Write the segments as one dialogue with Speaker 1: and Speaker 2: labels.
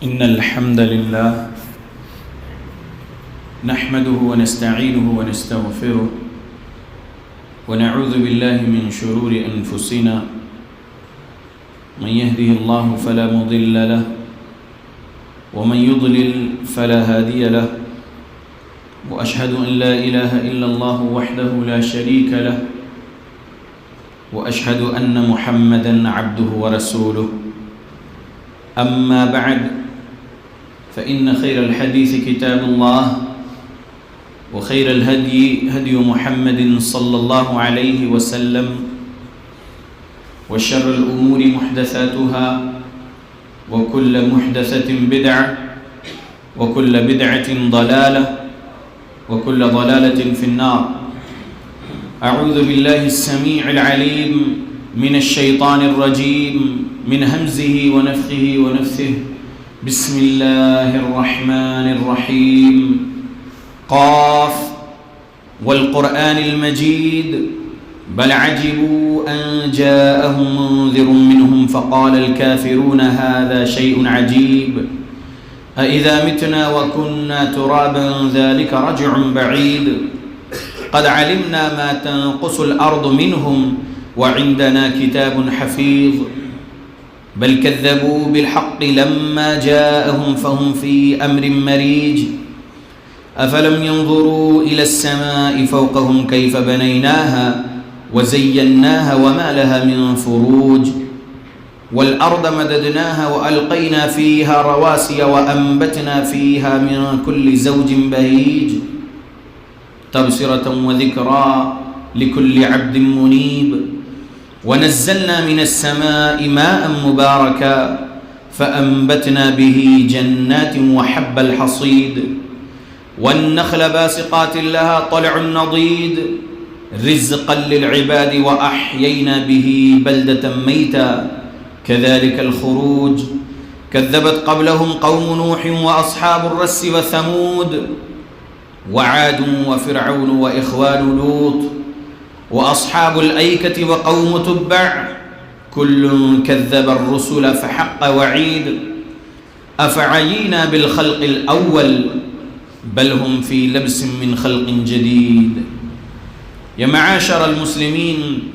Speaker 1: إن الحمد لله نحمده ونستعينه ونستغفره ونعوذ بالله من شرور أنفسنا من يهده الله فلا مضل له ومن يضلل فلا هادي له وأشهد أن لا إله إلا الله وحده لا شريك له وأشهد أن محمدًا عبده ورسوله أما بعد فإن خير الحديث كتاب الله وخير الهدي هدي محمد صلى الله عليه وسلم وشر الأمور محدثاتها وكل محدثة بدعة وكل بدعة ضلالة وكل ضلالة في النار. أعوذ بالله السميع العليم من الشيطان الرجيم من همزه ونفخه ونفثه. بسم الله الرحمن الرحيم. قاف والقرآن المجيد بل عجبوا أن جاءهم منذر منهم فقال الكافرون هذا شيء عجيب أإذا متنا وكنا ترابا ذلك رجع بعيد قد علمنا ما تنقص الأرض منهم وعندنا كتاب حفيظ بل كذبوا بالحق لما جاءهم فهم في أمر مريج أفلم ينظروا إلى السماء فوقهم كيف بنيناها وزيناها وما لها من فروج والأرض مددناها وألقينا فيها رواسي وأنبتنا فيها من كل زوج بهيج تبصرة وذكرى لكل عبد منيب ونزلنا من السماء ماء مباركا فأنبتنا به جنات وحب الحصيد والنخل باسقات لها طلع نضيد رزقا للعباد وأحيينا به بلدة ميتا كذلك الخروج كذبت قبلهم قوم نوح وأصحاب الرس وثمود وعاد وفرعون وإخوان لوط وأصحاب الأيكة وقوم تبع كل كذب الرسل فحق وعيد أفعينا بالخلق الأول بل هم في لبس من خلق جديد. يا معاشر المسلمين،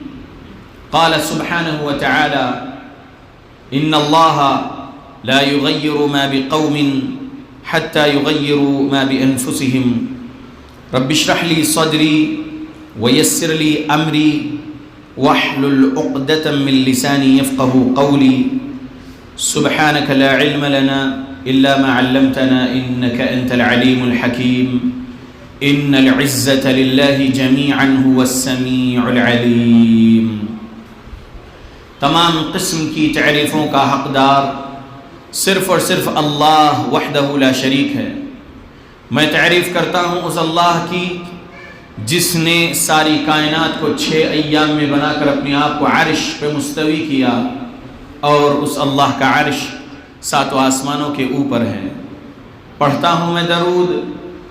Speaker 1: قال سبحانه وتعالى إن الله لا يغير ما بقوم حتى يغيروا ما بأنفسهم رب اشرح لي صدري ويسر لي أمري واحلل عقدة من لساني يفقه قولي سبحانك لا علم لنا إلا ما علمتنا إنك أنت العليم الحكيم إن العزة لله جميعا هو السميع العليم. تمام قسم کی تعریفوں کا حقدار صرف اور صرف اللہ وحدہ لا شریک ہے. میں تعریف کرتا ہوں اس اللہ کی جس نے ساری کائنات کو 6 ایام میں بنا کر اپنے آپ کو عرش پہ مستوی کیا اور اس اللہ کا عرش 7 آسمانوں کے اوپر ہے. پڑھتا ہوں میں درود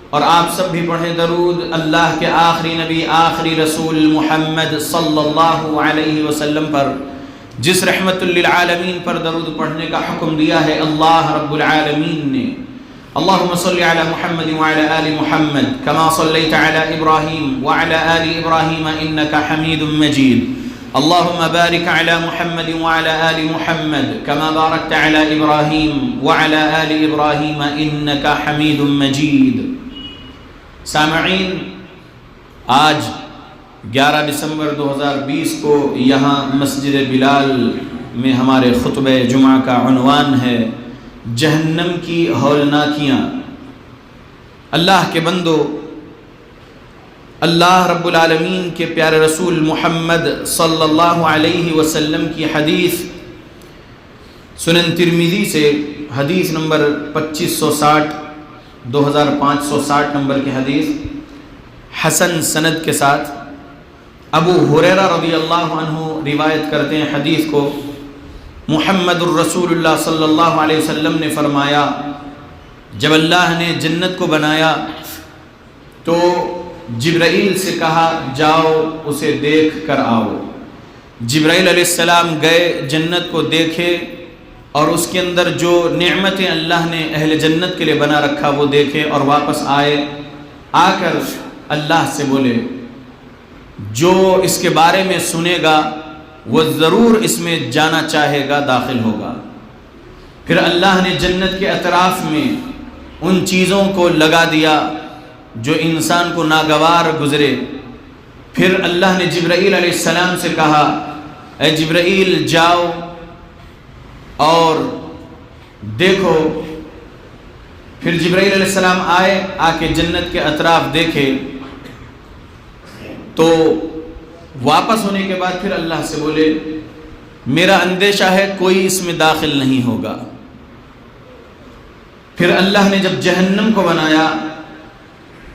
Speaker 1: اور آپ سب بھی پڑھیں درود اللہ کے آخری نبی آخری رسول محمد صلی اللہ علیہ وسلم پر جس رحمت للعالمین پر درود پڑھنے کا حکم دیا ہے اللہ رب العالمین نے. اللهم صل على محمد وعلى آل محمد كما صليت على إبراهيم وعلى آل إبراهيم إنك حميد مجيد. اللهم بارك على محمد وعلى آل محمد كما باركت على إبراهيم وعلى آل إبراهيم إنك حميد مجيد. سامعین، آج 11 دسمبر 2020 کو یہاں مسجد بلال میں ہمارے خطبہ جمعہ کا عنوان ہے جہنم کی ہولناکیاں. اللہ کے بندو، اللہ رب العالمین کے پیارے رسول محمد صلی اللہ علیہ وسلم کی حدیث سنن ترمذی سے حدیث نمبر 2560 2560 نمبر کی حدیث حسن سند کے ساتھ ابو ہریرہ رضی اللہ عنہ روایت کرتے ہیں حدیث کو. محمد الرسول اللہ صلی اللہ علیہ وسلم نے فرمایا جب اللہ نے جنت کو بنایا تو جبرائیل سے کہا جاؤ اسے دیکھ کر آؤ. جبرائیل علیہ السلام گئے، جنت کو دیکھے اور اس کے اندر جو نعمتیں اللہ نے اہل جنت کے لیے بنا رکھا وہ دیکھے اور واپس آئے، آ کر اللہ سے بولے جو اس کے بارے میں سنے گا وہ ضرور اس میں جانا چاہے گا، داخل ہوگا۔ پھر اللہ نے جنت کے اطراف میں ان چیزوں کو لگا دیا جو انسان کو ناگوار گزرے۔ پھر اللہ نے جبرائیل علیہ السلام سے کہا اے جبرائیل جاؤ اور دیکھو۔ پھر جبرائیل علیہ السلام آئے، آ کے جنت کے اطراف دیکھے، تو واپس ہونے کے بعد پھر اللہ سے بولے میرا اندیشہ ہے کوئی اس میں داخل نہیں ہوگا۔ پھر اللہ نے جب جہنم کو بنایا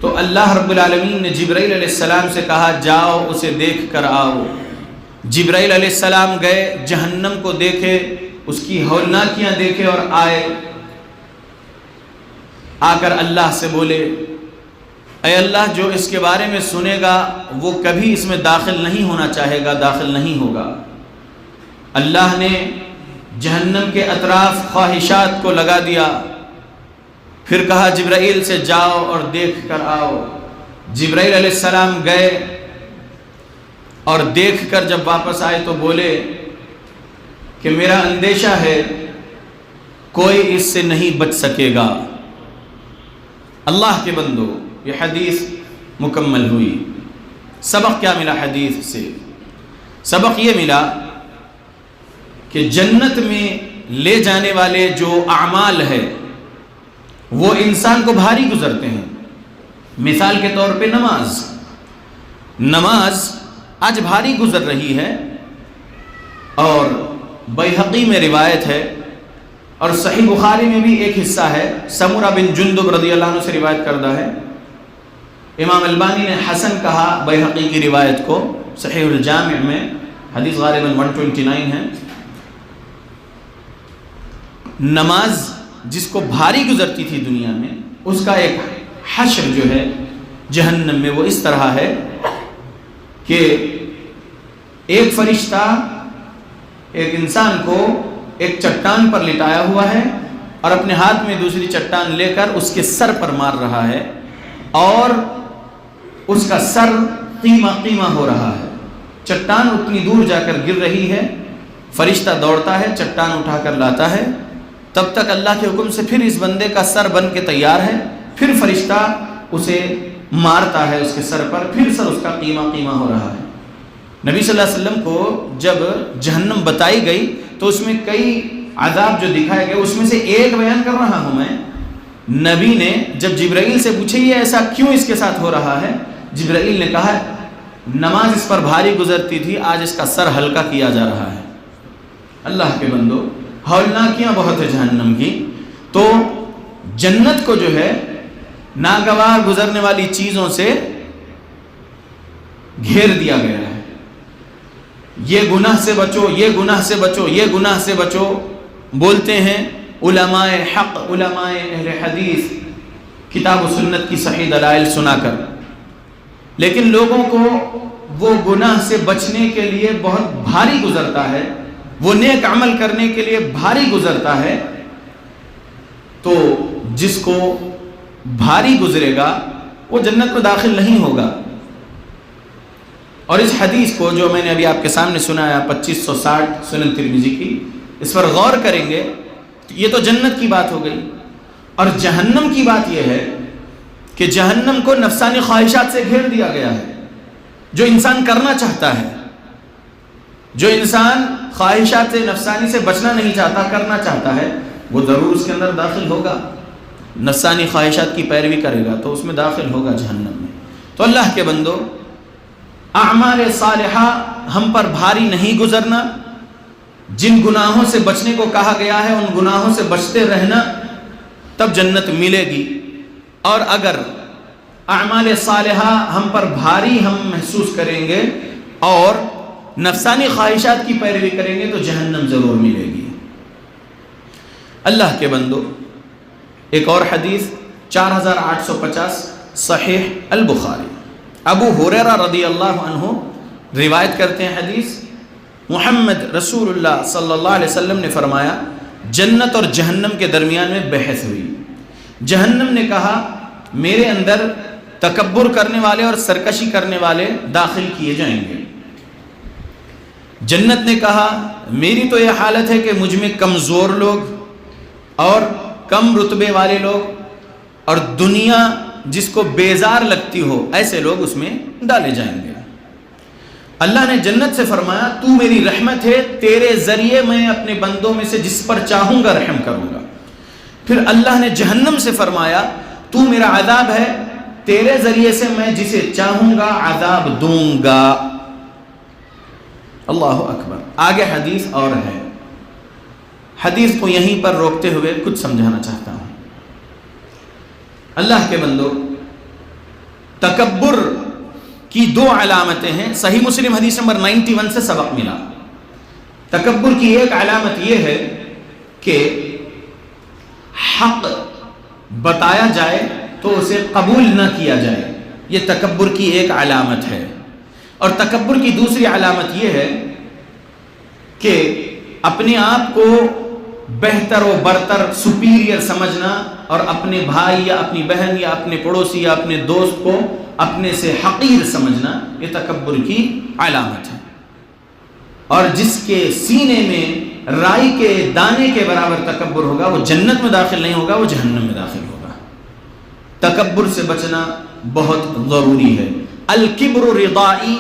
Speaker 1: تو اللہ رب العالمین نے جبرائیل علیہ السلام سے کہا جاؤ اسے دیکھ کر آؤ۔ جبرائیل علیہ السلام گئے، جہنم کو دیکھے، اس کی ہولناکیاں دیکھے اور آئے، آ کر اللہ سے بولے اے اللہ جو اس کے بارے میں سنے گا وہ کبھی اس میں داخل نہیں ہونا چاہے گا، داخل نہیں ہوگا۔ اللہ نے جہنم کے اطراف خواہشات کو لگا دیا، پھر کہا جبرائیل سے جاؤ اور دیکھ کر آؤ۔ جبرائیل علیہ السلام گئے اور دیکھ کر جب واپس آئے تو بولے کہ میرا اندیشہ ہے کوئی اس سے نہیں بچ سکے گا۔ اللہ کے بندو یہ حدیث مکمل ہوئی۔ سبق کیا ملا حدیث سے؟ سبق یہ ملا کہ جنت میں لے جانے والے جو اعمال ہے وہ انسان کو بھاری گزرتے ہیں۔ مثال کے طور پہ نماز آج بھاری گزر رہی ہے، اور بیہقی میں روایت ہے اور صحیح بخاری میں بھی ایک حصہ ہے، سمرہ بن جندب رضی اللہ عنہ سے روایت کردہ ہے۔ امام البانی نے حسن کہا بیہقی کی روایت کو، صحیح الجامع میں حدیث غالباً 129 ہے۔ نماز جس کو بھاری گزرتی تھی دنیا میں، اس کا ایک حشر جو ہے جہنم میں وہ اس طرح ہے کہ ایک فرشتہ ایک انسان کو ایک چٹان پر لٹایا ہوا ہے اور اپنے ہاتھ میں دوسری چٹان لے کر اس کے سر پر مار رہا ہے، اور اس کا سر قیمہ ہو رہا ہے۔ چٹان اتنی دور جا کر گر رہی ہے، فرشتہ دوڑتا ہے، چٹان اٹھا کر لاتا ہے، تب تک اللہ کے حکم سے پھر اس بندے کا سر بن کے تیار ہے، پھر فرشتہ اسے مارتا ہے اس کے سر پر، پھر سر اس کا قیمہ ہو رہا ہے۔ نبی صلی اللہ علیہ وسلم کو جب جہنم بتائی گئی تو اس میں کئی عذاب جو دکھائے گئے، اس میں سے ایک بیان کر رہا ہوں میں۔ نبی نے جب جبرائیل سے پوچھے یہ ایسا کیوں اس کے ساتھ ہو رہا ہے، جبرائیل نے کہا نماز اس پر بھاری گزرتی تھی، آج اس کا سر ہلکا کیا جا رہا ہے۔ اللہ کے بندو ہولناکیاں بہت ہے جہنم کی، تو جنت کو جو ہے ناگوار گزرنے والی چیزوں سے گھیر دیا گیا ہے۔ یہ گناہ سے بچو، یہ گناہ سے بچو، یہ گناہ سے بچو، بولتے ہیں علماء حق، علماء اہل حدیث کتاب و سنت کی صحیح دلائل سنا کر، لیکن لوگوں کو وہ گناہ سے بچنے کے لیے بہت بھاری گزرتا ہے، وہ نیک عمل کرنے کے لیے بھاری گزرتا ہے، تو جس کو بھاری گزرے گا وہ جنت میں داخل نہیں ہوگا۔ اور اس حدیث کو جو میں نے ابھی آپ کے سامنے سنایا 2560 سنن ترمذی کی، اس پر غور کریں گے تو یہ تو جنت کی بات ہو گئی، اور جہنم کی بات یہ ہے کہ جہنم کو نفسانی خواہشات سے گھیر دیا گیا ہے۔ جو انسان کرنا چاہتا ہے، جو انسان خواہشات نفسانی سے بچنا نہیں چاہتا، کرنا چاہتا ہے، وہ ضرور اس کے اندر داخل ہوگا، نفسانی خواہشات کی پیروی کرے گا تو اس میں داخل ہوگا جہنم میں۔ تو اللہ کے بندو اعمال صالحہ ہم پر بھاری نہیں گزرنا، جن گناہوں سے بچنے کو کہا گیا ہے ان گناہوں سے بچتے رہنا، تب جنت ملے گی۔ اور اگر اعمال صالحہ ہم پر بھاری ہم محسوس کریں گے اور نفسانی خواہشات کی پیروی کریں گے تو جہنم ضرور ملے گی۔ اللہ کے بندو ایک اور حدیث 4850 صحیح البخاری، ابو ہریرہ رضی اللہ عنہ روایت کرتے ہیں حدیث، محمد رسول اللہ صلی اللہ علیہ وسلم نے فرمایا جنت اور جہنم کے درمیان میں بحث ہوئی۔ جہنم نے کہا میرے اندر تکبر کرنے والے اور سرکشی کرنے والے داخل کیے جائیں گے۔ جنت نے کہا میری تو یہ حالت ہے کہ مجھ میں کمزور لوگ اور کم رتبے والے لوگ اور دنیا جس کو بیزار لگتی ہو ایسے لوگ اس میں ڈالے جائیں گے۔ اللہ نے جنت سے فرمایا تو میری رحمت ہے، تیرے ذریعے میں اپنے بندوں میں سے جس پر چاہوں گا رحم کروں گا۔ پھر اللہ نے جہنم سے فرمایا تو میرا عذاب ہے، تیرے ذریعے سے میں جسے چاہوں گا عذاب دوں گا۔ اللہ اکبر۔ آگے حدیث اور ہے، حدیث کو یہیں پر روکتے ہوئے کچھ سمجھانا چاہتا ہوں۔ اللہ کے بندو، تکبر کی دو علامتیں ہیں۔ صحیح مسلم حدیث نمبر 91 سے سبق ملا۔ تکبر کی ایک علامت یہ ہے کہ حق بتایا جائے تو اسے قبول نہ کیا جائے، یہ تکبر کی ایک علامت ہے۔ اور تکبر کی دوسری علامت یہ ہے کہ اپنے آپ کو بہتر و برتر سپیریئر سمجھنا اور اپنے بھائی یا اپنی بہن یا اپنے پڑوسی یا اپنے دوست کو اپنے سے حقیر سمجھنا، یہ تکبر کی علامت ہے۔ اور جس کے سینے میں رائی کے دانے کے برابر تکبر ہوگا وہ جنت میں داخل نہیں ہوگا، وہ جہنم میں داخل ہوگا۔ تکبر سے بچنا بہت ضروری ہے۔ الکبر ردائی،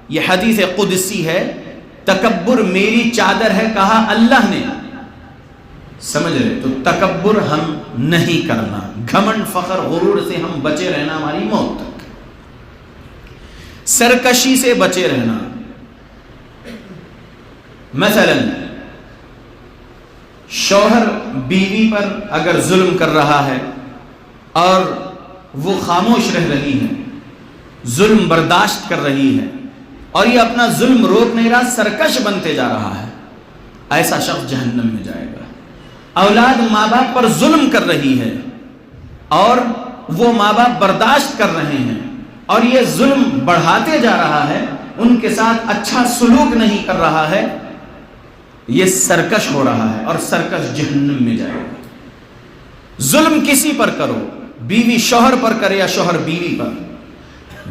Speaker 1: یہ حدیث قدسی ہے، تکبر میری چادر ہے کہا اللہ نے، سمجھ رہے؟ تو تکبر ہم نہیں کرنا، گھمنڈ فخر غرور سے ہم بچے رہنا ہماری موت تک، سرکشی سے بچے رہنا۔ مثلا شوہر بیوی پر اگر ظلم کر رہا ہے اور وہ خاموش رہ رہی ہے، ظلم برداشت کر رہی ہے اور یہ اپنا ظلم روک نہیں رہا، سرکش بنتے جا رہا ہے، ایسا شخص جہنم میں جائے گا۔ اولاد ماں باپ پر ظلم کر رہی ہے اور وہ ماں باپ برداشت کر رہے ہیں اور یہ ظلم بڑھاتے جا رہا ہے، ان کے ساتھ اچھا سلوک نہیں کر رہا ہے، یہ سرکش ہو رہا ہے اور سرکش جہنم میں جائے گا۔ ظلم کسی پر کرو، بیوی شوہر پر کرے یا شوہر بیوی پر،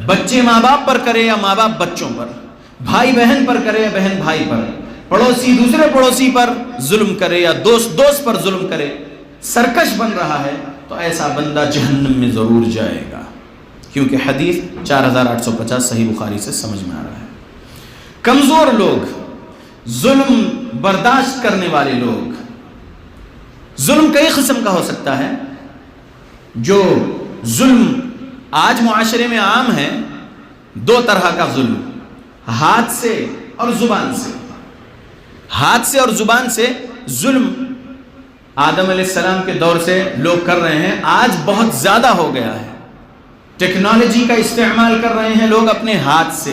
Speaker 1: بچے ماں باپ پر کرے یا ماں باپ بچوں پر، بھائی بہن پر کرے یا بہن بھائی پر، پڑوسی دوسرے پڑوسی پر ظلم کرے یا دوست دوست پر ظلم کرے، سرکش بن رہا ہے تو ایسا بندہ جہنم میں ضرور جائے گا، کیونکہ حدیث 4850 صحیح بخاری سے سمجھ میں آ رہا ہے۔ کمزور لوگ، ظلم برداشت کرنے والے لوگ، ظلم کئی قسم کا ہو سکتا ہے۔ جو ظلم آج معاشرے میں عام ہے، دو طرح کا ظلم، ہاتھ سے اور زبان سے۔ ہاتھ سے اور زبان سے ظلم آدم علیہ السلام کے دور سے لوگ کر رہے ہیں، آج بہت زیادہ ہو گیا ہے۔ ٹیکنالوجی کا استعمال کر رہے ہیں لوگ اپنے ہاتھ سے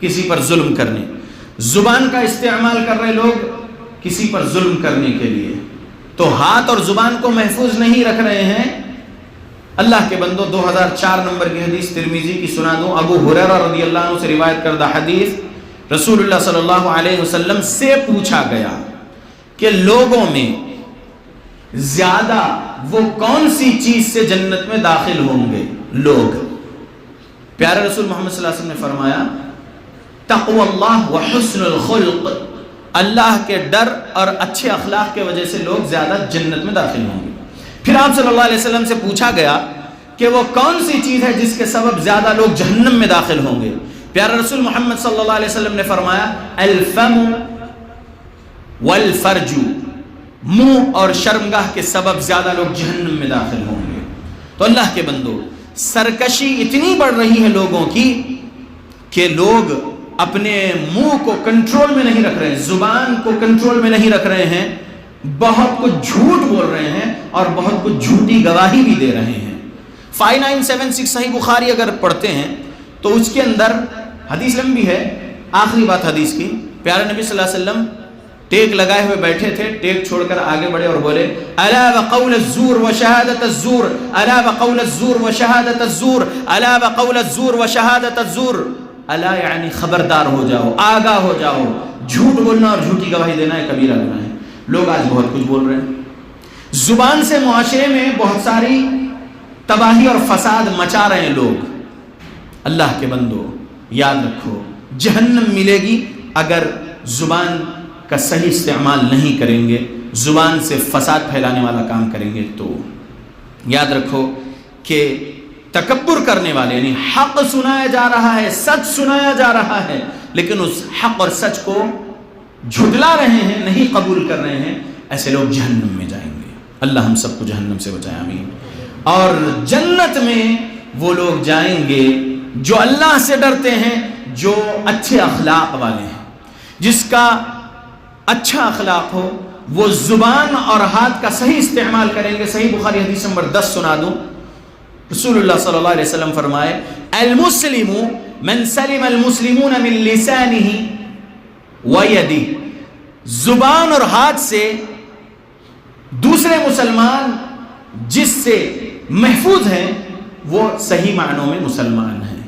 Speaker 1: کسی پر ظلم کرنے، زبان کا استعمال کر رہے لوگ کسی پر ظلم کرنے کے لیے، تو ہاتھ اور زبان کو محفوظ نہیں رکھ رہے ہیں۔ اللہ کے بندو، 2004 نمبر کی حدیث ترمذی کی سنا دوں۔ ابو ہریرہ رضی اللہ عنہ سے روایت کردہ حدیث، رسول اللہ صلی اللہ علیہ وسلم سے پوچھا گیا کہ لوگوں میں زیادہ وہ کون سی چیز سے جنت میں داخل ہوں گے لوگ؟ پیارے رسول محمد صلی اللہ علیہ وسلم نے فرمایا تقوی اللہ وحسن الخلق، اللہ کے ڈر اور اچھے اخلاق کے وجہ سے لوگ زیادہ جنت میں داخل ہوں گے۔ پھر آپ صلی اللہ علیہ وسلم سے پوچھا گیا کہ وہ کون سی چیز ہے جس کے سبب زیادہ لوگ جہنم میں داخل ہوں گے؟ پیارے رسول محمد صلی اللہ علیہ وسلم نے فرمایا الفم والفرج، منہ اور شرمگاہ کے سبب زیادہ لوگ جہنم میں داخل ہوں گے۔ تو اللہ کے بندو، سرکشی اتنی بڑھ رہی ہے لوگوں کی کہ لوگ اپنے منہ کو کنٹرول میں نہیں رکھ رہے ہیں، زبان کو کنٹرول میں نہیں رکھ رہے ہیں، بہت کچھ جھوٹ بول رہے ہیں اور بہت کچھ جھوٹی گواہی بھی دے رہے ہیں۔ 5976 صحیح بخاری اگر پڑھتے ہیں تو اس کے اندر حدیث لمبی ہے، آخری بات حدیث کی، پیارے نبی صلی اللہ علیہ وسلم ٹیک لگائے ہوئے بیٹھے تھے، ٹیک چھوڑ کر آگے بڑھے اور بولے الا وقول الزور وشہادت الزور، الا وقول الزور وشہادت الزور، الا وقول الزور وشہادت الزور، الا یعنی خبردار ہو جاؤ، آگاہ ہو جاؤ، جھوٹ بولنا اور جھوٹی گواہی دینا ہے کبیرہ گناہ ہے۔ لوگ آج بہت کچھ بول رہے ہیں، زبان سے معاشرے میں بہت ساری تباہی اور فساد مچا رہے ہیں لوگ۔ اللہ کے بندو یاد رکھو، جہنم ملے گی اگر زبان کا صحیح استعمال نہیں کریں گے، زبان سے فساد پھیلانے والا کام کریں گے تو۔ یاد رکھو کہ تکبر کرنے والے، یعنی حق سنایا جا رہا ہے، سچ سنایا جا رہا ہے، لیکن اس حق اور سچ کو جھٹلا رہے ہیں، نہیں قبول کر رہے ہیں، ایسے لوگ جہنم میں جائیں گے۔ اللہ ہم سب کو جہنم سے بچائے، آمین۔ اور جنت میں وہ لوگ جائیں گے جو اللہ سے ڈرتے ہیں، جو اچھے اخلاق والے ہیں۔ جس کا اچھا اخلاق ہو وہ زبان اور ہاتھ کا صحیح استعمال کریں گے۔ صحیح بخاری حدیث نمبر 10 سنا دوں، رسول اللہ صلی اللہ علیہ وسلم فرمائے المسلم من سلم المسلمون من لسانہ ویدہ، زبان اور ہاتھ سے دوسرے مسلمان جس سے محفوظ ہیں وہ صحیح معنوں میں مسلمان ہیں،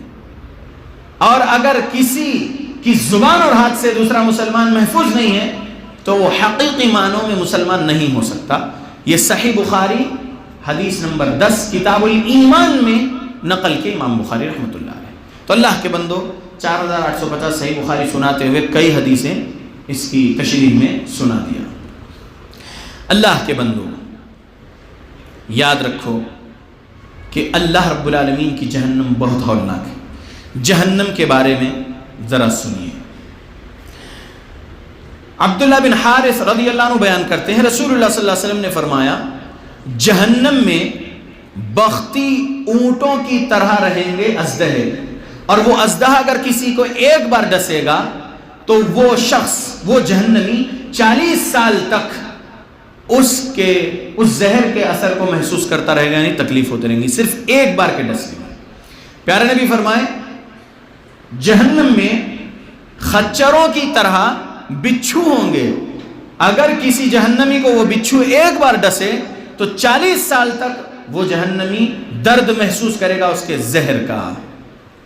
Speaker 1: اور اگر کسی کی زبان اور ہاتھ سے دوسرا مسلمان محفوظ نہیں ہے تو وہ حقیقی معنوں میں مسلمان نہیں ہو سکتا۔ یہ صحیح بخاری حدیث نمبر 10 کتاب الایمان میں نقل کے امام بخاری رحمۃ اللہ علیہ۔ تو اللہ کے بندو 4850 صحیح بخاری سناتے ہوئے کئی حدیثیں اس کی تشریح میں سنا دیا۔ اللہ کے بندو یاد رکھو کہ اللہ رب العالمین کی جہنم بہت ہولناک ہے۔ جہنم کے بارے میں ذرا سنیے۔ عبداللہ بن حارث رضی اللہ عنہ بیان کرتے ہیں، رسول اللہ صلی اللہ علیہ وسلم نے فرمایا جہنم میں بختی اونٹوں کی طرح رہیں گے ازدہے، اور وہ ازدہا اگر کسی کو ایک بار ڈسے گا تو وہ شخص، وہ جہنمی 40 سال تک اس زہر کے اثر کو محسوس کرتا رہے گا، یعنی تکلیف ہوتی رہیں گی صرف ایک بار کے ڈسنے میں۔ پیارے نبی فرمائے جہنم میں خچروں کی طرح بچھو ہوں گے، اگر کسی جہنمی کو وہ بچھو ایک بار ڈسے تو 40 سال تک وہ جہنمی درد محسوس کرے گا اس کے زہر کا۔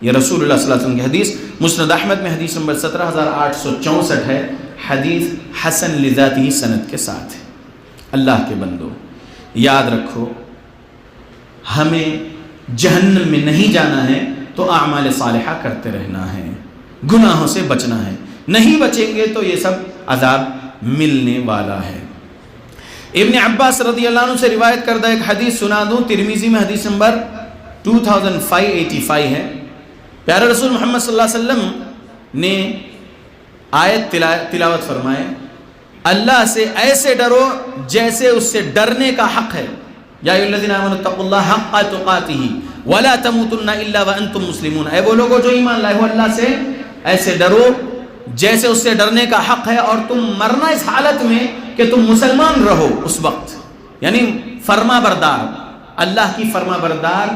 Speaker 1: یہ رسول اللہ صلی اللہ علیہ وسلم کی حدیث مسند احمد میں حدیث نمبر 17864 ہے، حدیث حسن لذاتی سند کے ساتھ ہے۔ اللہ کے بندو یاد رکھو، ہمیں جہنم میں نہیں جانا ہے تو اعمال صالحہ کرتے رہنا ہے، گناہوں سے بچنا ہے، نہیں بچیں گے تو یہ سب عذاب ملنے والا ہے۔ ابن عباس رضی اللہ عنہ سے روایت کردہ ایک حدیث سنا دوں، ترمذی میں حدیث نمبر 2585 ہے۔ پیارے رسول محمد صلی اللہ علیہ وسلم نے آیت تلاوت فرمائے، اللہ سے ایسے ڈرو جیسے اس سے ڈرنے کا حق ہے، یا ایھا الذین آمنوا اتقوا اللہ حق تقاتہ ولا تموتن الا وانتم مسلمون، اے وہ لوگوں جو ایمان لائے ہو اللہ سے ایسے ڈرو جیسے اس سے ڈرنے کا حق ہے، اور تم مرنا اس حالت میں کہ تم مسلمان رہو اس وقت، یعنی فرما بردار، اللہ کی فرما بردار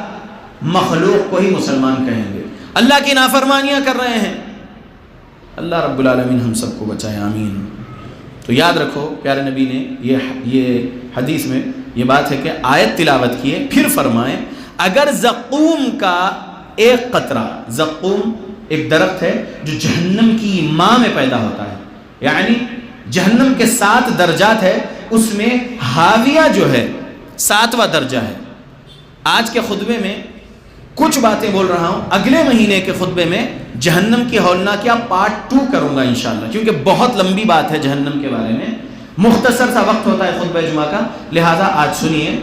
Speaker 1: مخلوق کو ہی مسلمان کہیں گے۔ اللہ کی نافرمانیاں کر رہے ہیں، اللہ رب العالمین ہم سب کو بچائے، آمین۔ تو یاد رکھو پیارے نبی نے یہ حدیث میں یہ بات ہے کہ آیت تلاوت کیے، پھر فرمائیں اگر زقوم کا ایک قطرہ، زقوم ایک درخت ہے جو جہنم کی ماں میں پیدا ہوتا ہے، یعنی جہنم کے 7 درجات ہے، اس میں حاویہ جو ہے 7واں درجہ ہے۔ آج کے خطبے میں کچھ باتیں بول رہا ہوں، اگلے مہینے کے خطبے میں جہنم کی ہولناکیاں پارٹ 2 کروں گا انشاءاللہ، کیونکہ بہت لمبی بات ہے جہنم کے بارے میں، مختصر سا وقت ہوتا ہے خطبہ جمعہ کا، لہذا آج سنیے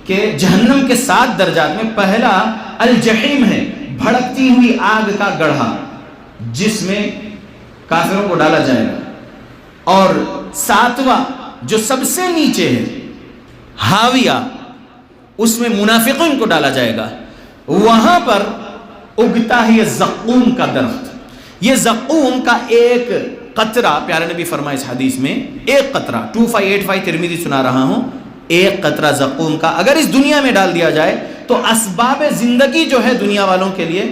Speaker 1: کہ جہنم کے 7 درجات میں پہلا الجحیم ہے، بھڑکتی ہوئی آگ کا گڑھا جس میں کافروں کو ڈالا جائے گا، اور 7واں جو سب سے نیچے ہے حاویہ، اس میں منافقین کو ڈالا جائے گا، وہاں پر اگتا ہے یہ زقوم کا درخت۔ یہ زقوم کا ایک قطرہ، پیارے نبی فرمائے اس حدیث میں، ایک قطرہ 2585 ترمذی سنا رہا ہوں، ایک قطرہ زقوم کا اگر اس دنیا میں ڈال دیا جائے تو اسباب زندگی جو ہے دنیا والوں کے لیے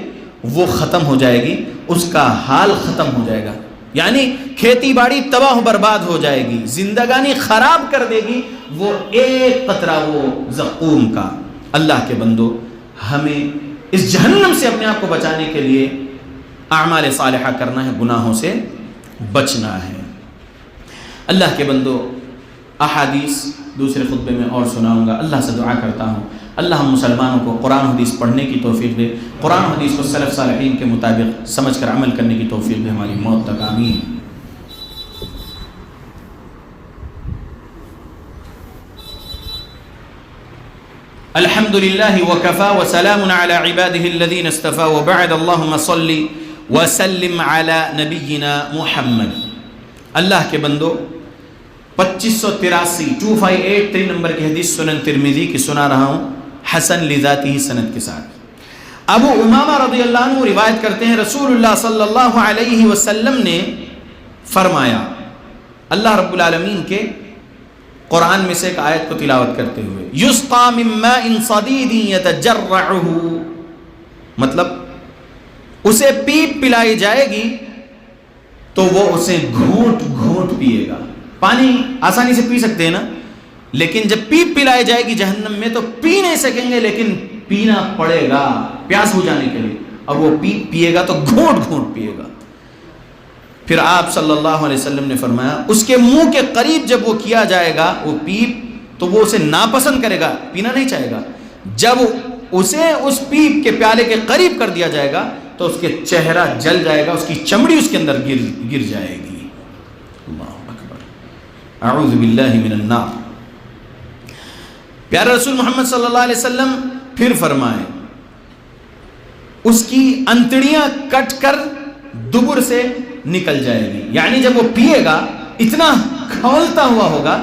Speaker 1: وہ ختم ہو جائے گی، اس کا حال ختم ہو جائے گا، یعنی کھیتی باڑی تباہ و برباد ہو جائے گی، زندگانی خراب کر دے گی وہ ایک قطرہ وہ زقوم کا۔ اللہ کے بندو ہمیں اس جہنم سے اپنے آپ کو بچانے کے لیے اعمال صالحہ کرنا ہے، گناہوں سے بچنا ہے۔ اللہ کے بندو احادیث دوسرے خطبے میں اور سناؤں گا۔ اللہ سے دعا کرتا ہوں اللہ ہم مسلمانوں کو قرآن حدیث پڑھنے کی توفیق دے، قرآن حدیث کو سلف صالحین کے مطابق سمجھ کر عمل کرنے کی توفیق دے ہماری موت تک، آمین۔ الحمد للہ وکفا وسلام علی عباده الذین اصطفى وبعد اللہم صل وسلم علی نبینا محمد۔ اللہ کے بندو 2583 3 نمبر کی حدیث سنن ترمذی کی سنا رہا ہوں حسن لذاتی سند کے ساتھ۔ ابو امامہ رضی اللہ عنہ روایت کرتے ہیں رسول اللہ صلی اللہ علیہ وسلم نے فرمایا، اللہ رب العالمین کے قرآن میں سے ایک آیت کو تلاوت کرتے ہوئے، یسقى من ماء صدید یتجرعہ، مطلب اسے پیپ پلائی جائے گی تو وہ اسے گھونٹ گھونٹ پیے گا۔ پانی آسانی سے پی سکتے ہیں نا، لیکن جب پیپ پلائی جائے گی جہنم میں تو پی نہیں سکیں گے، لیکن پینا پڑے گا پیاس ہو جانے کے لیے، اور وہ پیپ پیے گا تو گھونٹ گھونٹ پیے گا۔ پھر آپ صلی اللہ علیہ وسلم نے فرمایا اس کے منہ کے قریب جب وہ کیا جائے گا وہ پیپ تو وہ اسے ناپسند کرے گا، پینا نہیں چاہے گا۔ جب اسے اس پیپ کے پیالے کے قریب کر دیا جائے گا تو اس کے چہرہ جل جائے گا، اس کی چمڑی اس کے اندر گر جائے گی۔ اللہ اکبر، اعوذ باللہ من النار۔ پیارے رسول محمد صلی اللہ علیہ وسلم پھر فرمائے اس کی انتڑیاں کٹ کر دبر سے نکل جائے گی، یعنی جب وہ پیے گا اتنا کھولتا ہوا ہوگا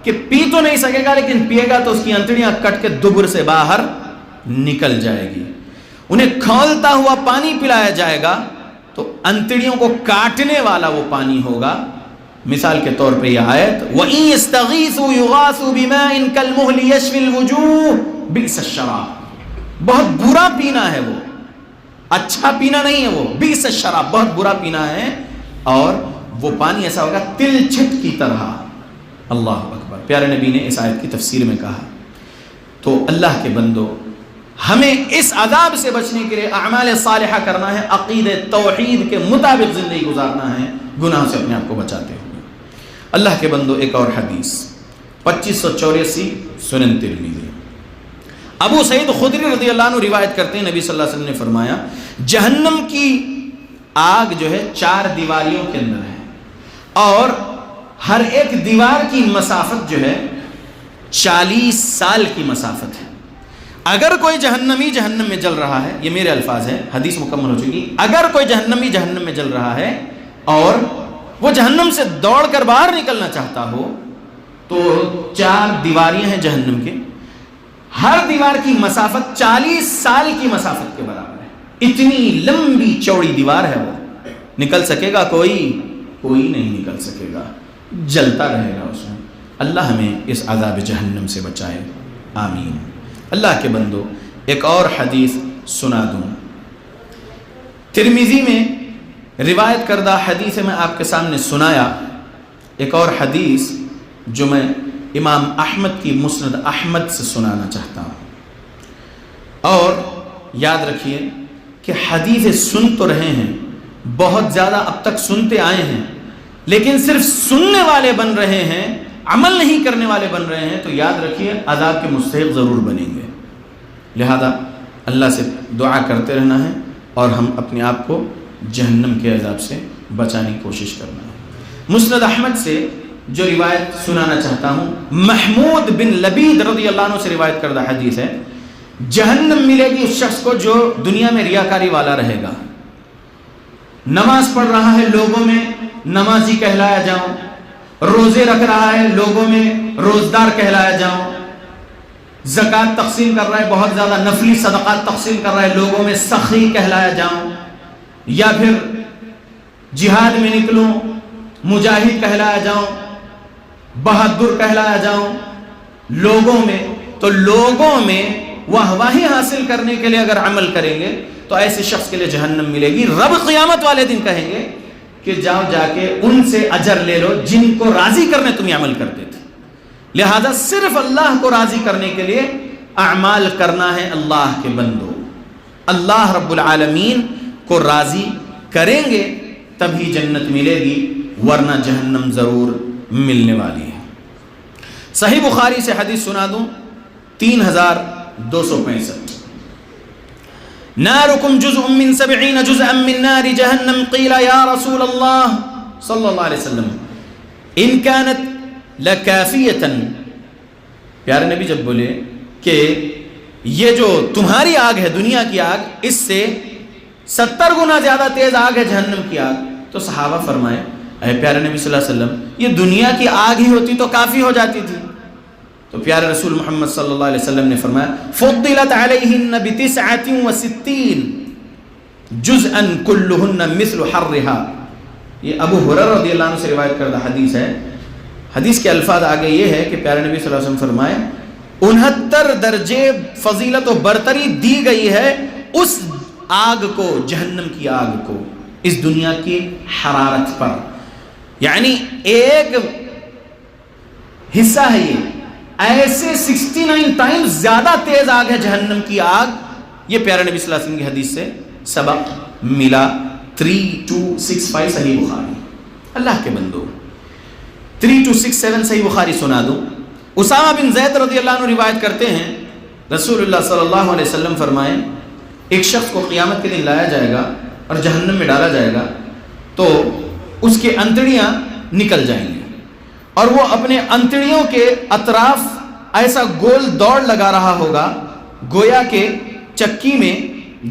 Speaker 1: کہ پی تو نہیں سکے گا، لیکن پیے گا تو اس کی انتڑیاں کٹ کے دبر سے باہر نکل جائے گی۔ انہیں کھولتا ہوا پانی پلایا جائے گا تو انتڑیوں کو کاٹنے والا وہ پانی ہوگا۔ مثال کے طور پہ یہ آیت وَإِن يَسْتَغِيثُوا يُغَاثُوا بِمَاءٍ كَالْمُهْلِ يَشْوِي الْوُجُوهَ بِئْسَ الشَّرَابُ، بہت برا پینا ہے، وہ اچھا پینا نہیں ہے، وہ بئس الشراب، بہت برا پینا ہے، اور وہ پانی ایسا ہوگا تل چھٹ کی طرح۔ اللہ اکبر، پیارے نبی نے اس آیت کی تفسیر میں کہا۔ تو اللہ کے بندو ہمیں اس عذاب سے بچنے کے لیے اعمال صالحہ کرنا ہے، عقید توحید کے مطابق زندگی گزارنا ہے، گناہ سے اپنے آپ کو بچاتے ہوئے۔ اللہ کے بندو ایک اور حدیث 2584 سنن ترمذی، ابو سعید خدری رضی اللہ عنہ روایت کرتے ہیں نبی صلی اللہ علیہ وسلم نے فرمایا جہنم کی آگ جو ہے 4 دیواریوں کے اندر ہے، اور ہر ایک دیوار کی مسافت جو ہے 40 سال کی مسافت ہے۔ اگر کوئی جہنمی جہنم میں جل رہا ہے، یہ میرے الفاظ ہیں، حدیث مکمل ہو چکی، اگر کوئی جہنمی جہنم میں جل رہا ہے اور وہ جہنم سے دوڑ کر باہر نکلنا چاہتا ہو تو 4 دیواریاں ہیں جہنم کے، ہر دیوار کی مسافت 40 سال کی مسافت کے برابر ہے۔ اتنی لمبی چوڑی دیوار ہے، وہ نکل سکے گا کوئی نہیں نکل سکے گا، جلتا رہے گا اس میں۔ اللہ ہمیں اس عذاب جہنم سے بچائے، آمین۔ اللہ کے بندو ایک اور حدیث سنا دوں، ترمذی میں روایت کردہ حدیث میں آپ کے سامنے سنایا ایک اور حدیث جو میں امام احمد کی مسند احمد سے سنانا چاہتا ہوں۔ اور یاد رکھیے کہ حدیث سن تو رہے ہیں، بہت زیادہ اب تک سنتے آئے ہیں، لیکن صرف سننے والے بن رہے ہیں، عمل نہیں کرنے والے بن رہے ہیں، تو یاد رکھیے عذاب کے مستحق ضرور بنیں گے۔ لہذا اللہ سے دعا کرتے رہنا ہے اور ہم اپنے آپ کو جہنم کے عذاب سے بچانے کی کوشش کرنا ہے۔ مسند احمد سے جو روایت سنانا چاہتا ہوں، محمود بن لبید رضی اللہ عنہ سے روایت کردہ حدیث ہے، جہنم ملے گی اس شخص کو جو دنیا میں ریاکاری والا رہے گا، نماز پڑھ رہا ہے لوگوں میں نمازی کہلایا جاؤں، روزے رکھ رہا ہے لوگوں میں روزدار کہلایا جاؤں، زکوٰۃ تقسیم کر رہا ہے، بہت زیادہ نفلی صدقات تقسیم کر رہا ہے، لوگوں میں سخی کہلایا جاؤں، یا پھر جہاد میں نکلوں مجاہد کہلایا جاؤں، بہادر کہلایا جاؤں لوگوں میں، تو لوگوں میں واہواہی حاصل کرنے کے لیے اگر عمل کریں گے تو ایسے شخص کے لیے جہنم ملے گی۔ رب قیامت والے دن کہیں گے کہ جاؤ جا کے ان سے اجر لے لو جن کو راضی کرنے تم یہ عمل کرتے تھے۔ لہذا صرف اللہ کو راضی کرنے کے لیے اعمال کرنا ہے اللہ کے بندو۔ اللہ رب العالمین کو راضی کریں گے تبھی جنت ملے گی، ورنہ جہنم ضرور ملنے والی ہے۔ صحیح بخاری سے حدیث سنا دوں 3265 نارکم جزء من 70 جزءا من نار جہنم قیل یا رسول اللہ صلی اللہ علیہ وسلم ان كانت لکافیتا. پیارے نبی جب بولے کہ یہ جو تمہاری آگ ہے دنیا کی آگ اس سے 70 گنا زیادہ تیز آگ ہے جہنم کی آگ, تو صحابہ فرمائے اے پیارے نبی صلی اللہ علیہ وسلم یہ دنیا کی آگ ہی ہوتی تو کافی ہو جاتی تھی. تو پیارے رسول محمد صلی اللہ علیہ وسلم نے فرمایا فضلت علیہن ب69 جزءا کلہن مثل حرها. یہ ابو ہریرہ رضی اللہ عنہ سے روایت کردہ حدیث ہے. حدیث کے الفاظ آگے یہ ہے کہ پیارے نبی صلی اللہ علیہ وسلم فرمائے 69 درجے فضیلت و برتری دی گئی ہے اس آگ کو, جہنم کی آگ کو, اس دنیا کی حرارت پر. یعنی ایک حصہ ہے یہ, ایسے 69 ٹائم زیادہ تیز آگ ہے جہنم کی آگ. یہ پیارے نبی صلی اللہ علیہ وسلم کی حدیث سے سبق ملا. 3265 صحیح بخاری. اللہ کے بندو 3267 صحیح بخاری سنا دو. اسامہ بن زید رضی اللہ عنہ روایت کرتے ہیں رسول اللہ صلی اللہ علیہ وسلم فرمائے ایک شخص کو قیامت کے دن لایا جائے گا اور جہنم میں ڈالا جائے گا تو اس کے انتڑیاں نکل جائیں گی اور وہ اپنے انتڑیوں کے اطراف ایسا گول دوڑ لگا رہا ہوگا گویا کہ چکی میں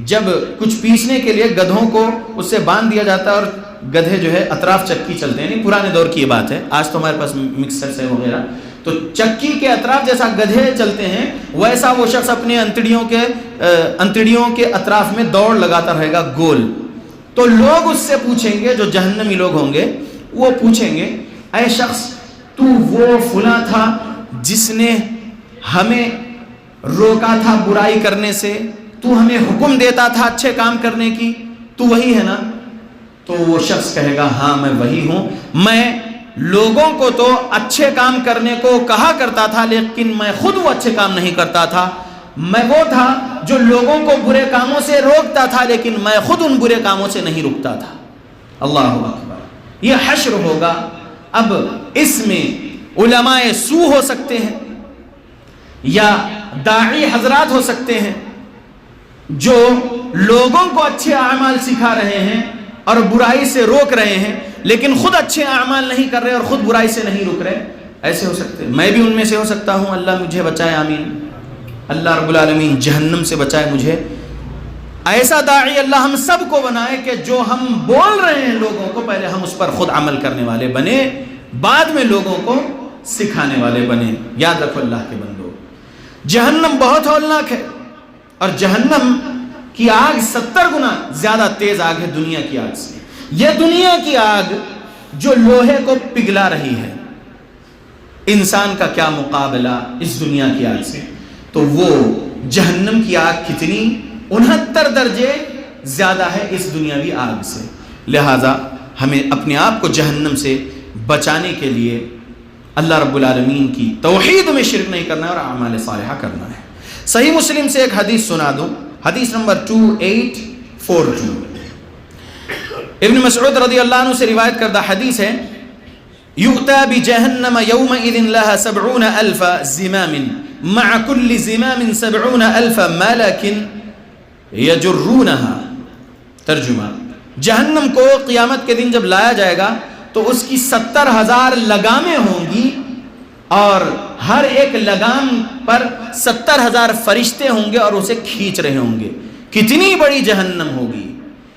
Speaker 1: جب کچھ پیسنے کے لیے گدھوں کو اس سے باندھ دیا جاتا ہے اور گدھے جو ہے اطراف چکی چلتے ہیں. نہیں پرانے دور کی یہ بات ہے, آج تو ہمارے پاس مکسر سے وغیرہ. تو چکی کے اطراف جیسا گدھے چلتے ہیں ویسا وہ شخص اپنے انتڑیوں کے اطراف میں دوڑ لگاتا رہے گا گول. تو لوگ اس سے پوچھیں گے, جو جہنمی لوگ ہوں گے وہ پوچھیں گے اے شخص تو وہ فلاں تھا جس نے ہمیں روکا تھا برائی کرنے سے, تو ہمیں حکم دیتا تھا اچھے کام کرنے کی, تو وہی ہے نا؟ تو وہ شخص کہے گا ہاں میں وہی ہوں, میں لوگوں کو تو اچھے کام کرنے کو کہا کرتا تھا لیکن میں خود وہ اچھے کام نہیں کرتا تھا. میں وہ تھا جو لوگوں کو برے کاموں سے روکتا تھا لیکن میں خود ان برے کاموں سے نہیں رکتا تھا. اللہ اکبر. یہ حشر ہوگا. اب اس میں علماء سو ہو سکتے ہیں یا داعی حضرات ہو سکتے ہیں جو لوگوں کو اچھے اعمال سکھا رہے ہیں اور برائی سے روک رہے ہیں لیکن خود اچھے اعمال نہیں کر رہے اور خود برائی سے نہیں رک رہے. ایسے ہو سکتے ہیں. میں بھی ان میں سے ہو سکتا ہوں. اللہ مجھے بچائے, آمین. اللہ رب العالمین جہنم سے بچائے مجھے. ایسا داعی اللہ ہم سب کو بنائے کہ جو ہم بول رہے ہیں لوگوں کو پہلے ہم اس پر خود عمل کرنے والے بنے, بعد میں لوگوں کو سکھانے والے بنے. یاد رکھو اللہ کے بندو, جہنم بہت ہولناک ہے اور جہنم کی آگ 70 گنا زیادہ تیز آگ ہے دنیا کی آگ سے. یہ دنیا کی آگ جو لوہے کو پگھلا رہی ہے, انسان کا کیا مقابلہ اس دنیا کی آگ سے. تو وہ جہنم کی آگ کتنی 69 درجے زیادہ ہے اس دنیاوی آگ سے. لہذا ہمیں اپنے آپ کو جہنم سے بچانے کے لیے اللہ رب العالمین کی توحید میں شرک نہیں کرنا اور اعمال صالحہ کرنا ہے. صحیح مسلم سے ایک حدیث سنا دوں. حدیث نمبر 2842 ابن مسعود رضی اللہ عنہ سے روایت کردہ حدیث ہے یؤتی بجہنم یومئذ لها 70,000 زمام مع كل زمام 70,000 ملک یجرونها. ترجمہ, جہنم کو قیامت کے دن جب لایا جائے گا تو اس کی 70,000 لگامیں ہوں گی اور ہر ایک لگام پر 70,000 فرشتے ہوں گے اور اسے کھینچ رہے ہوں گے. کتنی بڑی جہنم ہوگی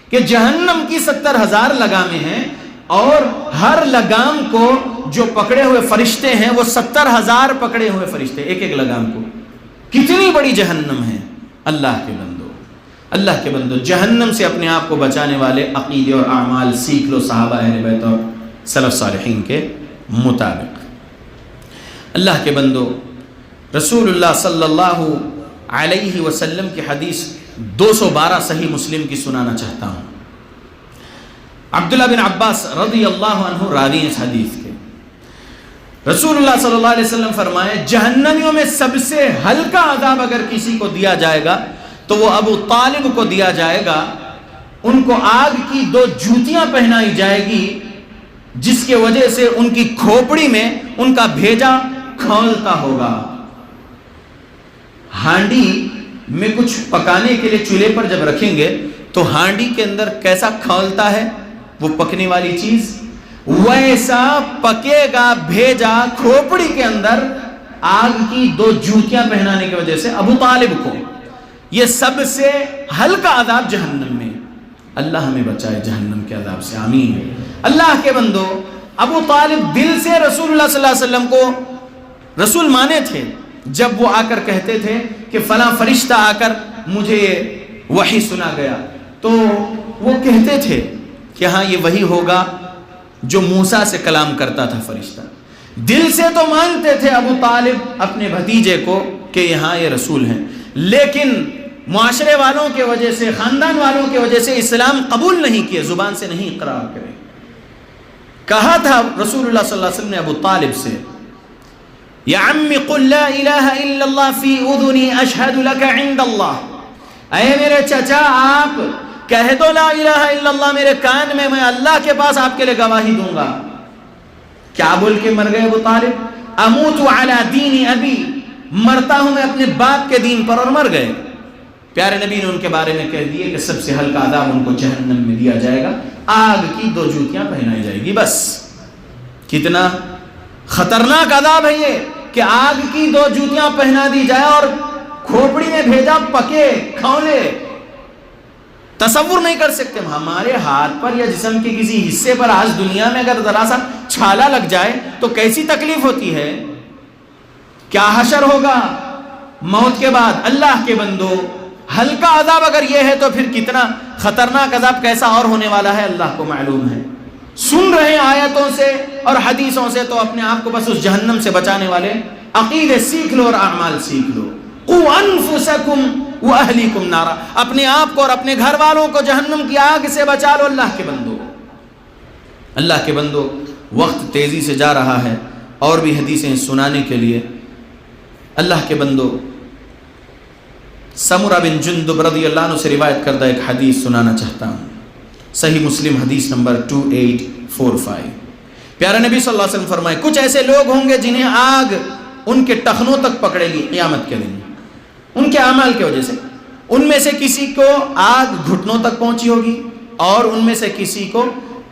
Speaker 1: کہ جہنم کی 70,000 لگامیں ہیں اور ہر لگام کو جو پکڑے ہوئے فرشتے ہیں وہ 70,000 پکڑے ہوئے فرشتے ایک ایک لگام کو. کتنی بڑی جہنم ہے. اللہ کے بندو, اللہ کے بندو, جہنم سے اپنے آپ کو بچانے والے عقیدے اور اعمال سیکھ لو صحابہ اہل بیت اور سلف صالحین کے مطابق. اللہ کے بندو, رسول اللہ صلی اللہ علیہ وسلم کی حدیث 212 صحیح مسلم کی سنانا چاہتا ہوں. عبداللہ بن عباس رضی اللہ عنہ راوی اس حدیث کے. رسول اللہ صلی اللہ علیہ وسلم فرمائے جہنمیوں میں سب سے ہلکا عذاب اگر کسی کو دیا جائے گا تو وہ ابو طالب کو دیا جائے گا. ان کو آگ کی 2 جوتیاں پہنائی جائے گی جس کے وجہ سے ان کی کھوپڑی میں ان کا بھیجا کھولتا ہوگا. ہانڈی میں کچھ پکانے کے لیے چولہے پر جب رکھیں گے تو ہانڈی کے اندر کیسا کھولتا ہے وہ پکنے والی چیز، ویسا پکے گا بھیجا کھوپڑی کے اندر آگ کی 2 جوتیاں پہنانے کی وجہ سے ابو طالب کو. یہ سب سے ہلکا عذاب جہنم میں. اللہ ہمیں بچائے جہنم کے عذاب سے، آمین. اللہ کے بندو، ابو طالب دل سے رسول اللہ صلی اللہ علیہ وسلم کو رسول مانے تھے. جب وہ آ کر کہتے تھے کہ فلاں فرشتہ آ کر مجھے وحی سنا گیا، تو وہ کہتے تھے کہ ہاں یہ وہی ہوگا جو موسیٰ سے کلام کرتا تھا فرشتہ. دل سے تو مانتے تھے ابو طالب اپنے بھتیجے کو کہ یہاں یہ رسول ہیں، لیکن معاشرے والوں کے وجہ سے، خاندان والوں کی وجہ سے اسلام قبول نہیں کیے، زبان سے نہیں اقرار کرے. کہا تھا رسول اللہ صلی اللہ علیہ وسلم نے ابو طالب سے، یا عمی قل لا الہ الا اللہ فی اذنی اشہد لک عند اللہ. اے میرے چچا آپ کہہ دو لا الہ الا اللہ میرے کان میں اللہ کے پاس آپ کے لئے گواہی دوں گا. کیا بول کے مر گئے ابو طالب؟ اموت علی دین ابی، مرتا ہوں میں اپنے باپ کے دین پر، اور مر گئے. پیارے نبی نے ان کے بارے میں کہہ دیے کہ سب سے ہلکا عذاب ان کو جہنم میں دیا جائے گا، آگ کی 2 جوتیاں پہنائی جائے گی. بس کتنا خطرناک عذاب ہے یہ کہ آگ کی 2 جوتیاں پہنا دی جائے اور کھوپڑی میں بھیجا پکے کھولے. تصور نہیں کر سکتے. ہمارے ہاتھ پر یا جسم کے کسی حصے پر آج دنیا میں اگر ذرا سا چھالا لگ جائے تو کیسی تکلیف ہوتی ہے، کیا حشر ہوگا موت کے بعد. اللہ کے بندو، ہلکا عذاب اگر یہ ہے تو پھر کتنا خطرناک عذاب کیسا اور ہونے والا ہے اللہ کو معلوم ہے. سن رہے ہیں آیتوں سے اور حدیثوں سے تو اپنے آپ کو بس اس جہنم سے بچانے والے عقیدے سیکھ لو اور اعمال سیکھ لو. قوا انفسکم واہلیکم نارا، اپنے آپ کو اور اپنے گھر والوں کو جہنم کی آگ سے بچا لو. اللہ کے بندو، اللہ کے بندو، وقت تیزی سے جا رہا ہے اور بھی حدیثیں سنانے کے لیے. اللہ کے بندو، سمرہ بن جندب رضی اللہ عنہ سے روایت کردہ ایک حدیث سنانا چاہتا ہوں. صحیح مسلم حدیث نمبر 2845. پیارے نبی صلی اللہ علیہ وسلم فرمائے، کچھ ایسے لوگ ہوں گے جنہیں آگ ان کے ٹخنوں تک پکڑے گی قیامت کے دن ان کے اعمال کی وجہ سے. ان میں سے کسی کو آگ گھٹنوں تک پہنچی ہوگی، اور ان میں سے کسی کو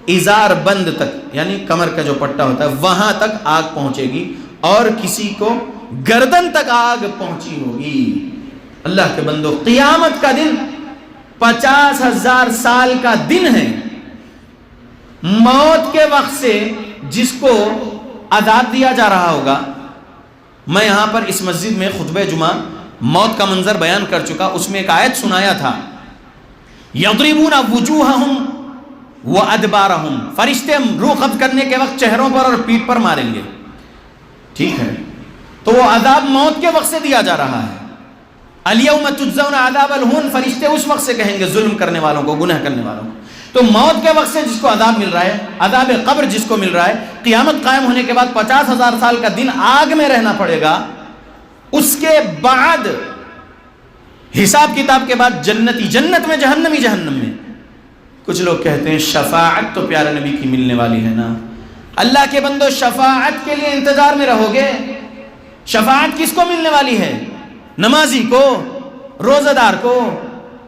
Speaker 1: ازار بند تک، یعنی کمر کا جو پٹا ہوتا ہے وہاں تک آگ پہنچے گی، اور کسی کو گردن تک آگ پہنچی ہوگی. اللہ کے بندو، قیامت کا دن 50,000 سال کا دن ہے. موت کے وقت سے جس کو عذاب دیا جا رہا ہوگا، میں یہاں پر اس مسجد میں خطبہ جمعہ موت کا منظر بیان کر چکا، اس میں ایک آیت سنایا تھا، یضربون وجوہہم وادبارہم، فرشتے روح قبض کرنے کے وقت چہروں پر اور پیٹھ پر ماریں گے. ٹھیک ہے، تو وہ عذاب موت کے وقت سے دیا جا رہا ہے. الیوم تجزون عذاب الہون، فرشتے اس وقت سے کہیں گے ظلم کرنے والوں کو، گناہ کرنے والوں کو. تو موت کے وقت سے جس کو عذاب مل رہا ہے، عذاب قبر جس کو مل رہا ہے، قیامت قائم ہونے کے بعد 50,000 سال کا دن آگ میں رہنا پڑے گا. اس کے بعد حساب کتاب کے بعد جنتی جنت میں، جہنمی جہنم میں. کچھ لوگ کہتے ہیں شفاعت تو پیارے نبی کی ملنے والی ہے نا. اللہ کے بندو، شفاعت کے لیے انتظار میں رہو گے. شفاعت کس کو ملنے والی ہے؟ نمازی کو، روزہ دار کو،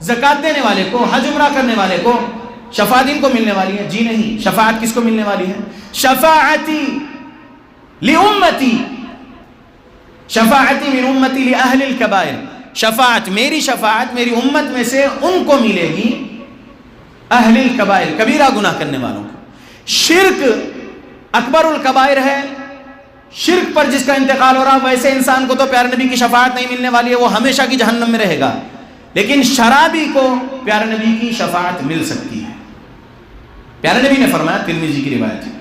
Speaker 1: زکات دینے والے کو، حج عمرہ کرنے والے کو شفاعت ان کو ملنے والی ہے؟ جی نہیں. شفاعت کس کو ملنے والی ہے؟ شفاعتی لامتی، شفاعتی من امتی لاہل الکبائر. شفاعت، میری شفاعت میری امت میں سے ان کو ملے گی، اہل الکبائر، کبیرہ گناہ کرنے والوں کو. شرک اکبر الکبائر ہے. شرک پر جس کا انتقال ہو رہا، ویسے انسان کو تو پیارے نبی کی شفاعت نہیں ملنے والی ہے، وہ ہمیشہ کی جہنم میں رہے گا. لیکن شرابی کو پیارے نبی کی شفاعت مل سکتی ہے. پیارے نبی نے فرمایا، ترمذی کی روایت ہے،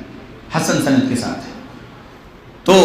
Speaker 1: حسن سند کے ساتھ ہے. تو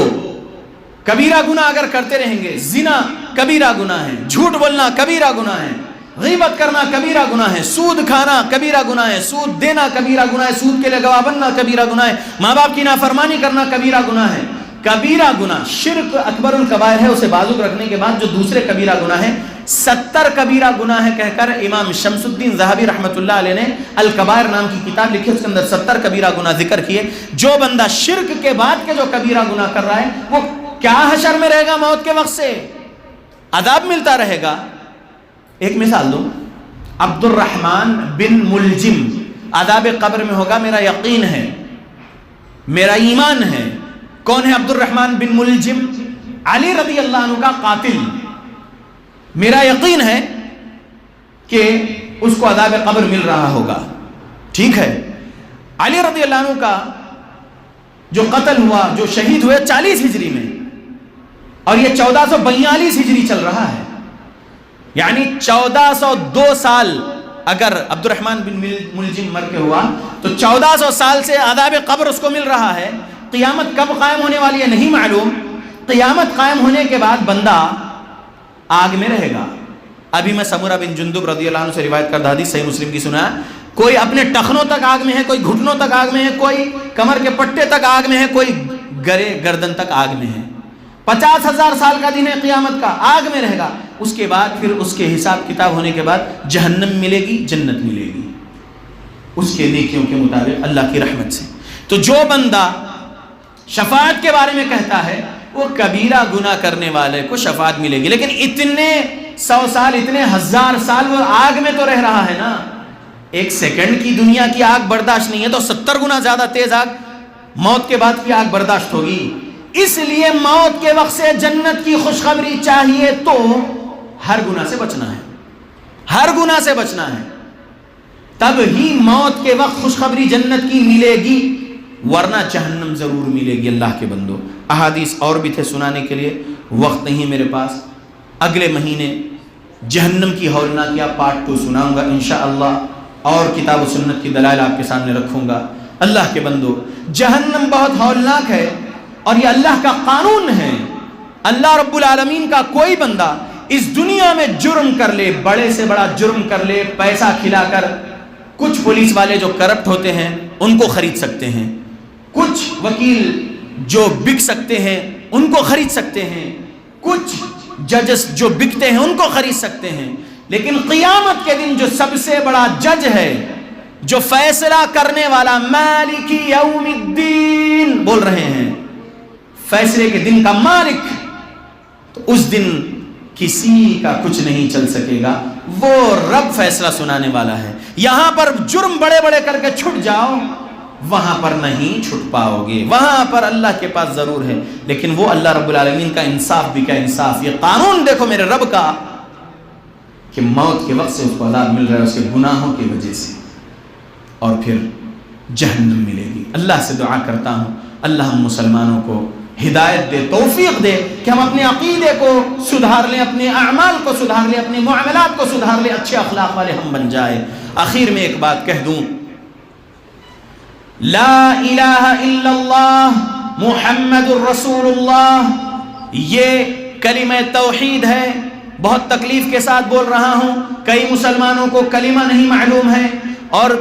Speaker 1: کبیرہ گناہ اگر کرتے رہیں گے، زنا کبیرہ گناہ ہے، جھوٹ بولنا کبیرہ گناہ ہے، غیبت کرنا کبیرہ گناہ ہے، سود کھانا کبیرہ گناہ ہے، سود دینا کبیرہ گناہ ہے، سود کے لیے گواہ بننا کبیرہ گناہ ہے، ماں باپ کی نافرمانی کرنا کبیرہ گناہ ہے. کبیرہ گناہ، شرک اکبر الکبائر ہے، اسے بازو رکھنے کے بعد جو دوسرے کبیرہ گناہ ہیں، 70 کبیرہ گناہ ہے کہہ کر امام شمس الدین ذہبی رحمۃ اللہ علیہ نے الکبائر نام کی کتاب لکھی، اس کے اندر 70 کبیرہ گناہ ذکر کیے. جو بندہ شرک کے بعد کے جو کبیرہ گناہ کر رہا ہے وہ کیا حشر میں رہے گا موت کے وقت سے؟ عذاب ملتا رہے گا۔ ایک مثال دو، عبد الرحمن بن ملجم عذاب قبر میں ہوگا، میرا یقین ہے، میرا ایمان ہے۔ کون ہے عبد الرحمن بن ملجم؟ علی رضی اللہ عنہ کا قاتل۔ میرا یقین ہے کہ اس کو عذاب قبر مل رہا ہوگا، ٹھیک ہے۔ علی رضی اللہ عنہ کا جو قتل ہوا، جو شہید ہوئے 40 ہجری میں، اور یہ 1442 ہجری چل رہا ہے، یعنی 1402 سال اگر عبد الرحمن بن ملجم مر کے ہوا تو 1400 سال سے عذاب قبر اس کو مل رہا ہے۔ قیامت کب قائم ہونے والی ہے نہیں معلوم۔ قیامت قائم ہونے کے بعد بندہ آگ میں رہے گا۔ ابھی میں سمورہ بن جندب رضی اللہ عنہ سے روایت کردہ حدیث صحیح مسلم کی سنا، کوئی اپنے ٹخنوں تک آگ میں ہے، کوئی گھٹنوں تک آگ میں ہے، کوئی کمر کے پٹے تک آگ میں ہے، کوئی گرے گردن تک آگ میں ہے۔ 50,000 سال کا دن ہے قیامت کا، آگ میں رہے گا۔ اس کے بعد پھر اس کے حساب کتاب ہونے کے بعد جہنم ملے گی، جنت ملے گی اس کے نیکیوں کے مطابق اللہ کی رحمت سے۔ تو جو بندہ شفاعت کے بارے میں کہتا ہے وہ کبیرہ گناہ کرنے والے کو شفاعت ملے گی، لیکن اتنے 100 سال، اتنے 1000 سال وہ آگ میں تو رہ رہا ہے نا۔ ایک سیکنڈ کی دنیا کی آگ برداشت نہیں ہے تو 70 گنا زیادہ تیز آگ موت کے بعد کی آگ برداشت ہوگی۔ اس لیے موت کے وقت سے جنت کی خوشخبری چاہیے تو ہر گناہ سے بچنا ہے، ہر گناہ سے بچنا ہے، تب ہی موت کے وقت خوشخبری جنت کی ملے گی، ورنہ جہنم ضرور ملے گی۔ اللہ کے بندو، احادیث اور بھی تھے سنانے کے لیے، وقت نہیں میرے پاس۔ اگلے مہینے جہنم کی ہولناکیہ پارٹ 2 سناؤں گا انشاءاللہ، اور کتاب و سنت کی دلائل آپ کے سامنے رکھوں گا۔ اللہ کے بندو، جہنم بہت ہولناک ہے اور یہ اللہ کا قانون ہے۔ اللہ رب العالمین کا کوئی بندہ اس دنیا میں جرم کر لے، بڑے سے بڑا جرم کر لے، پیسہ کھلا کر، کچھ پولیس والے جو کرپٹ ہوتے ہیں ان کو خرید سکتے ہیں، کچھ وکیل جو بک سکتے ہیں ان کو خرید سکتے ہیں، کچھ ججز جو بکتے ہیں ان کو خرید سکتے ہیں، لیکن قیامت کے دن جو سب سے بڑا جج ہے، جو فیصلہ کرنے والا، مالک یوم الدین بول رہے ہیں، فیصلے کے دن کا مالک، تو اس دن کسی کا کچھ نہیں چل سکے گا، وہ رب فیصلہ سنانے والا ہے۔ یہاں پر جرم بڑے بڑے کر کے چھٹ جاؤ، وہاں پر نہیں چھٹ پاؤ گے، وہاں پر اللہ کے پاس ضرور ہے، لیکن وہ اللہ رب العالمین کا انصاف بھی کیا انصاف، یہ قانون دیکھو میرے رب کا کہ موت کے وقت سے اس کو عذاب مل رہا ہے اس کے گناہوں کی وجہ سے، اور پھر جہنم ملے گی۔ اللہ سے دعا کرتا ہوں اللہ ہم مسلمانوں کو ہدایت دے، توفیق دے کہ ہم اپنے عقیدے کو سدھار لیں، اپنے اعمال کو سدھار لیں، اپنے معاملات کو سدھار لیں، اچھے اخلاق والے ہم بن جائیں۔ آخر میں ایک بات کہہ دوں، لا الہ الا اللہ محمد الرسول اللہ، یہ کلمہ توحید ہے۔ بہت تکلیف کے ساتھ بول رہا ہوں، کئی مسلمانوں کو کلمہ نہیں معلوم ہے، اور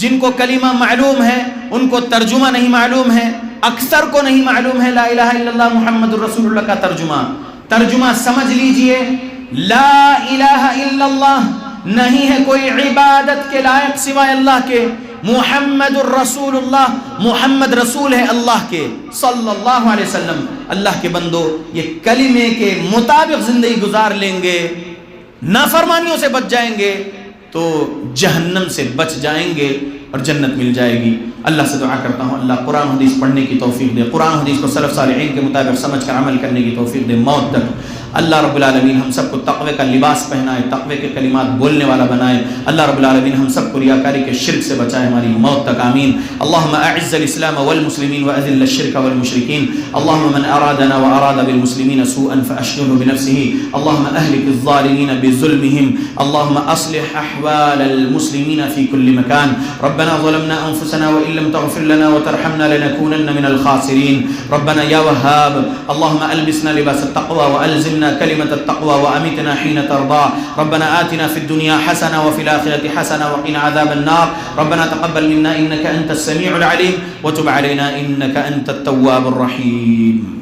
Speaker 1: جن کو کلمہ معلوم ہے ان کو ترجمہ نہیں معلوم ہے، اکثر کو نہیں معلوم ہے لا الہ الا اللہ محمد الرسول اللہ کا ترجمہ سمجھ لیجئے۔ لا الہ الا اللہ نہیں ہے کوئی عبادت کے لائق سوائے اللہ کے، محمد الرسول اللہ، محمد رسول ہے اللہ کے صلی اللہ علیہ وسلم۔ اللہ کے بندو، یہ کلمے کے مطابق زندگی گزار لیں گے، نافرمانیوں سے بچ جائیں گے تو جہنم سے بچ جائیں گے اور جنت مل جائے گی۔ اللہ سے دعا کرتا ہوں اللہ قرآن حدیث پڑھنے کی توفیق دے، قرآن حدیث کو سلف صالحین کے مطابق سمجھ کر عمل کرنے کی توفیق دے موت تک۔ اللہ رب العالمین ہم سب کو تقوی کا لباس پہنائے، تقوی کے کلمات بولنے والا بنائے۔ اللہ رب العالمین ہم سب کو ریاکاری کے شرک سے بچائے ہماری موت تک، آمین۔ اللہم اعز الاسلام والمسلمین واذل الشرک والمشرکین، اللہم من ارادنا واراد بالمسلمین سوءا فاشغله بنفسه، اللہم اہلک الظالمین بظلمهم، اللہم اصلح احوال المسلمین في كل مكان، ربنا ظلمنا انفسنا وان لم تغفر لنا وترحمنا لنكونن من الخاسرین، ربنا یا وهاب اللہم البسنا لباس التقوى والزمنا كلمة التقوى وأمتنا حين ترضى، ربنا آتنا في الدنيا حسنة وفي الآخرة حسنة وقنا عذاب النار، ربنا تقبل منا إنك أنت السميع العليم وتب علينا إنك أنت التواب الرحيم۔